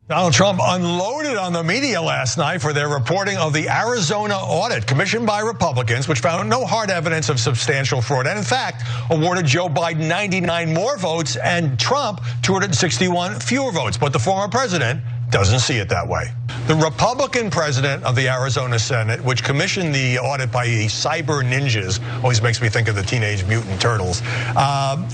Donald Trump unloaded on the media last night for their reporting of the Arizona audit commissioned by Republicans, which found no hard evidence of substantial fraud, and in fact awarded Joe Biden 99 more votes and Trump 261 fewer votes. But the former president doesn't see it that way. The Republican president of the Arizona Senate, which commissioned the audit by the cyber ninjas, always makes me think of the Teenage Mutant Turtles,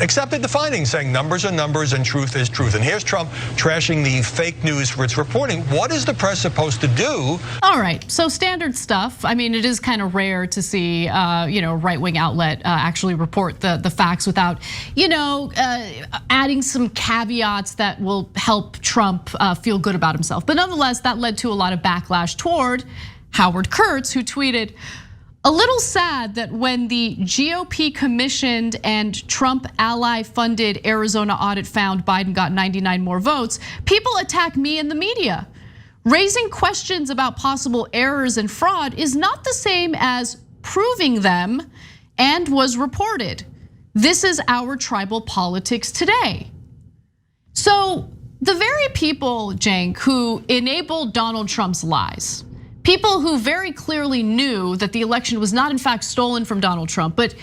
accepted the findings, saying numbers are numbers and truth is truth. And here's Trump trashing the fake news for its reporting. What is the press supposed to do? All right, so standard stuff. I mean, it is kind of rare to see, right-wing outlet actually report the facts without, adding some caveats that will help Trump feel good about himself. But nonetheless, that led to a lot of backlash toward Howard Kurtz, who tweeted, "A little sad that when the GOP commissioned and Trump ally funded Arizona audit found Biden got 99 more votes, people attack me in the media. Raising questions about possible errors and fraud is not the same as proving them and was reported. This is our tribal politics today." So the very people, Cenk, who enabled Donald Trump's lies, people who very clearly knew that the election was not in fact stolen from Donald Trump, but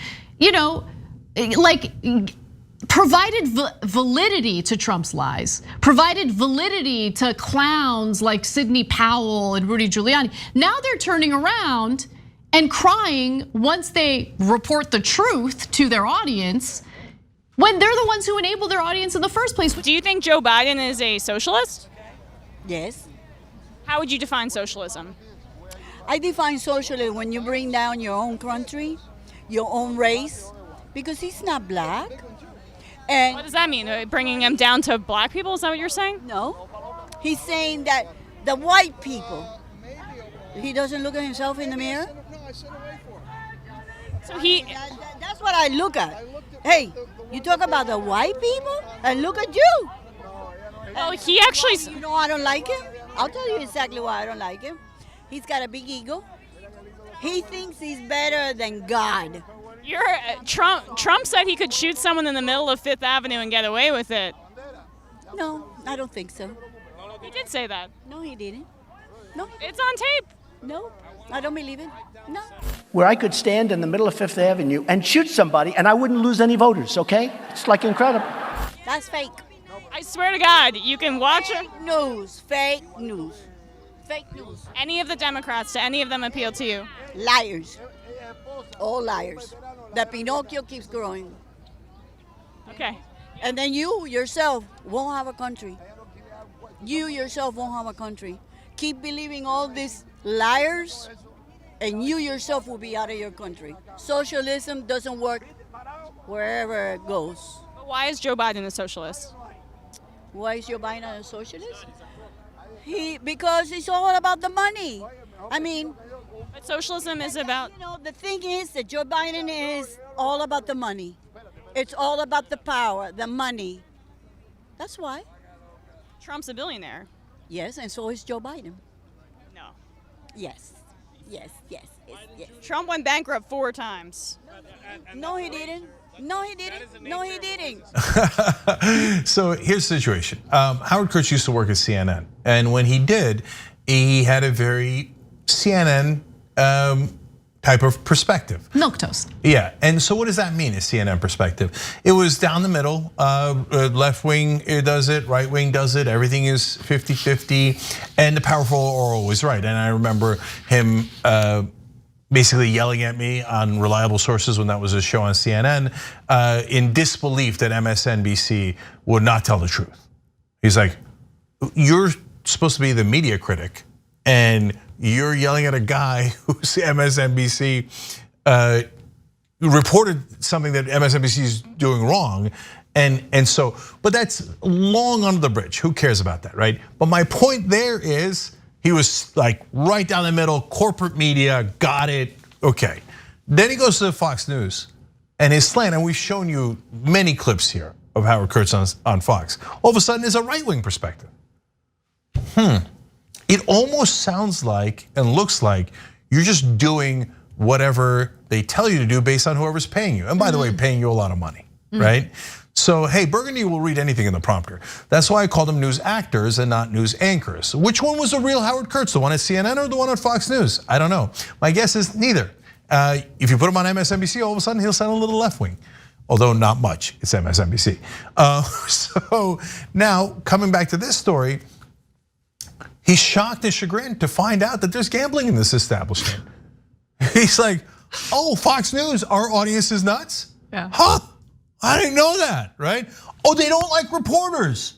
provided validity to Trump's lies, provided validity to clowns like Sidney Powell and Rudy Giuliani. Now they're turning around and crying once they report the truth to their audience, when they're the ones who enabled their audience in the first place. Do you think Joe Biden is a socialist? Yes. How would you define socialism? I define socialism when you bring down your own country, your own race, because he's not black. And what does that mean? Bringing him down to black people? Is that what you're saying? No, he's saying that the white people, he doesn't look at himself in the mirror. So that's what I look at. Hey, you talk about the white people and look at you. Well, he actually, you know, I don't like him. I'll tell you exactly why I don't like him. He's got a big ego. He thinks he's better than God. Trump said he could shoot someone in the middle of Fifth Avenue and get away with it. No, I don't think so. He did say that. No, he didn't. No. It's on tape. No, I don't believe it. No. Where I could stand in the middle of Fifth Avenue and shoot somebody and I wouldn't lose any voters, okay? It's like incredible. That's fake. I swear to God, you can watch it. Fake news, fake news, fake news. Any of the Democrats, do any of them appeal to you? Liars, all liars. The Pinocchio keeps growing. Okay. And then you yourself won't have a country. You yourself won't have a country. Keep believing all these liars and you yourself will be out of your country. Socialism doesn't work wherever it goes. But why is Joe Biden a socialist? Why is Joe Biden a socialist? Because it's all about the money. I mean, but socialism is about... the thing is that Joe Biden is all about the money. It's all about the power, the money. That's why. Trump's a billionaire. Yes, and so is Joe Biden. No. Yes. Trump went bankrupt 4 times. No, he didn't. No, he didn't. No, he didn't. So here's the situation. Howard Kurtz used to work at CNN. And when he did, he had a very CNN type of perspective. Milquetoast. Yeah, and so what does that mean, a CNN perspective? It was down the middle, left wing does it, right wing does it, everything is 50-50, and the powerful are always right. And I remember him basically yelling at me on reliable sources when that was a show on CNN in disbelief that MSNBC would not tell the truth. He's like, you're supposed to be the media critic, and you're yelling at a guy who's MSNBC reported something that MSNBC is doing wrong. And so, but that's long under the bridge. Who cares about that, right? But my point there is he was like right down the middle, corporate media, got it, okay. Then he goes to Fox News and his slant, and we've shown you many clips here of Howard Kurtz on Fox. All of a sudden is a right-wing perspective. It almost sounds like and looks like you're just doing whatever they tell you to do based on whoever's paying you. And by the way, paying you a lot of money, right? So, hey, Burgundy will read anything in the prompter. That's why I called them news actors and not news anchors. Which one was the real Howard Kurtz, the one at CNN or the one at Fox News? I don't know. My guess is neither. If you put him on MSNBC, all of a sudden he'll sound a little left wing. Although not much, it's MSNBC. So now, coming back to this story, he's shocked and chagrined to find out that there's gambling in this establishment. He's like, oh, Fox News, our audience is nuts? Yeah. Huh? I didn't know that, right? Oh, they don't like reporters.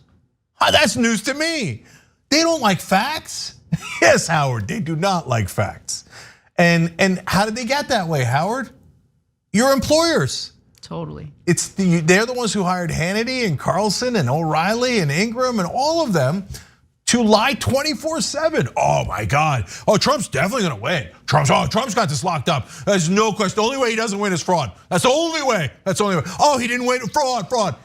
That's news to me. They don't like facts. Yes, Howard, they do not like facts. And how did they get that way, Howard? Your employers. Totally. They're the ones who hired Hannity and Carlson and O'Reilly and Ingram and all of them to lie 24/7. Oh my God. Oh, Trump's definitely gonna win. Trump's got this locked up. There's no question. The only way he doesn't win is fraud. That's the only way. That's the only way. Oh, he didn't win. Fraud.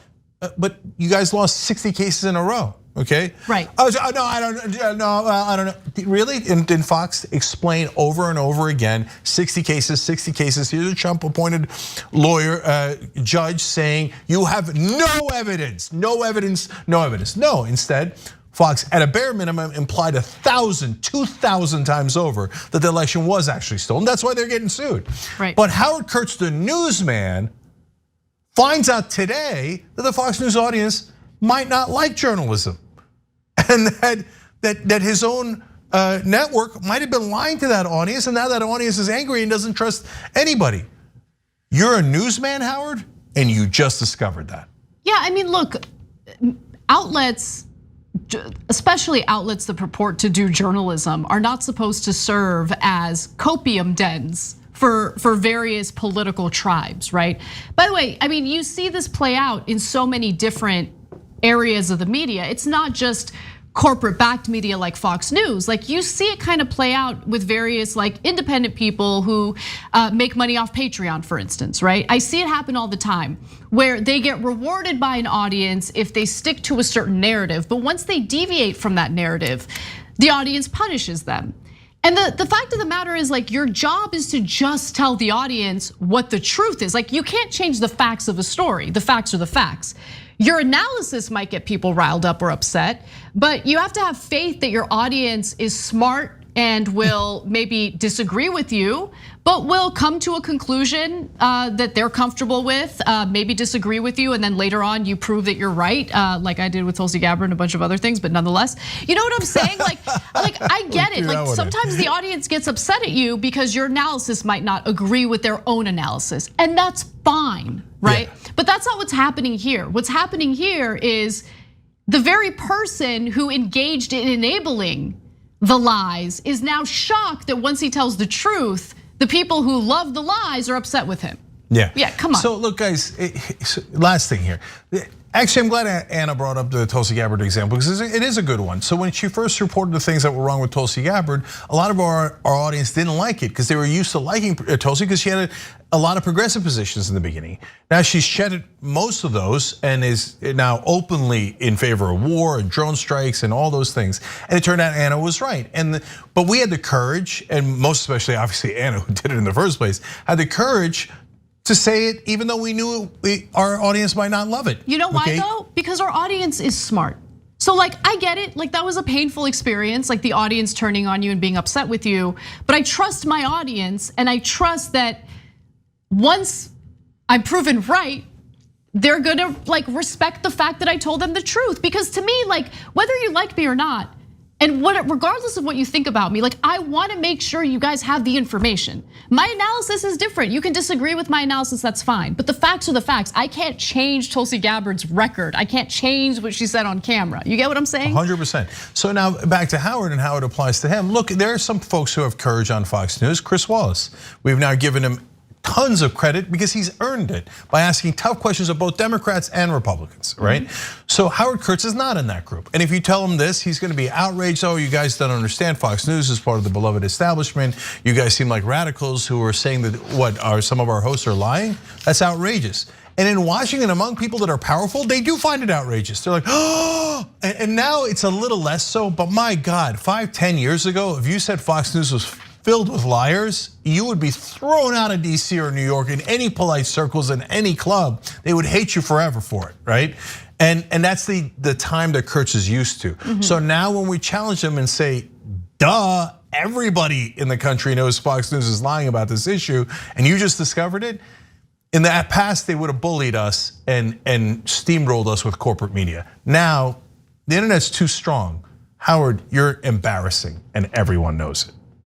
But you guys lost 60 cases in a row. Okay. Right. No, I don't know. Really? Did Fox explain over and over again? 60 cases. Here's a Trump-appointed lawyer, judge saying you have no evidence. No, instead, Fox, at a bare minimum, implied 1,000, 2,000 times over that the election was actually stolen. That's why they're getting sued. Right. But Howard Kurtz, the newsman, finds out today that the Fox News audience might not like journalism, and that his own network might have been lying to that audience, and now that audience is angry and doesn't trust anybody. You're a newsman, Howard, and you just discovered that. Yeah, I mean, look, outlets, especially outlets that purport to do journalism, are not supposed to serve as copium dens for various political tribes, right? By the way, I mean, you see this play out in so many different areas of the media. It's not just corporate-backed media like Fox News. Like, you see it kind of play out with various like independent people who make money off Patreon, for instance, right? I see it happen all the time, where they get rewarded by an audience if they stick to a certain narrative, but once they deviate from that narrative, the audience punishes them. And the fact of the matter is, like, your job is to just tell the audience what the truth is. Like, you can't change the facts of a story. The facts are the facts. Your analysis might get people riled up or upset, but you have to have faith that your audience is smart and will maybe disagree with you, but will come to a conclusion that they're comfortable with, maybe disagree with you, and then later on you prove that you're right, like I did with Tulsi Gabbard and a bunch of other things, but nonetheless, you know what I'm saying? Like I get it. Like, sometimes the audience gets upset at you because your analysis might not agree with their own analysis, and that's fine, right? Yeah. But that's not what's happening here. What's happening here is the very person who engaged in enabling the lies is now shocked that once he tells the truth, the people who love the lies are upset with him. Yeah, come on. So look, guys, last thing here. Actually, I'm glad Anna brought up the Tulsi Gabbard example because it is a good one. So when she first reported the things that were wrong with Tulsi Gabbard, a lot of our audience didn't like it because they were used to liking Tulsi because she had a lot of progressive positions in the beginning. Now she's shedded most of those and is now openly in favor of war and drone strikes and all those things. And it turned out Anna was right. But we had the courage, and most especially obviously Anna, who did it in the first place, had the courage to say it even though we knew our audience might not love it. You know why though? Because our audience is smart. So like, I get it, like that was a painful experience, like the audience turning on you and being upset with you, but I trust my audience, and I trust that once I'm proven right, they're gonna like respect the fact that I told them the truth. Because to me, like, whether you like me or not, and regardless of what you think about me, like, I wanna make sure you guys have the information. My analysis is different. You can disagree with my analysis, that's fine. But the facts are the facts. I can't change Tulsi Gabbard's record. I can't change what she said on camera. You get what I'm saying? 100%. So now back to Howard and how it applies to him. Look, there are some folks who have courage on Fox News. Chris Wallace, we've now given him tons of credit because he's earned it by asking tough questions of both Democrats and Republicans, right? So Howard Kurtz is not in that group. And if you tell him this, he's gonna be outraged. Oh, you guys don't understand. Fox News is part of the beloved establishment. You guys seem like radicals who are saying that some of our hosts are lying. That's outrageous. And in Washington, among people that are powerful, they do find it outrageous. They're like, oh, and now it's a little less so, but my God, 5-10 years ago, if you said Fox News was filled with liars, you would be thrown out of DC or New York in any polite circles in any club. They would hate you forever for it, right? And that's the time that Kurtz is used to. So now when we challenge him and say, duh, everybody in the country knows Fox News is lying about this issue, and you just discovered it. In the past, they would have bullied us and steamrolled us with corporate media. Now, the internet's too strong. Howard, you're embarrassing, and everyone knows it.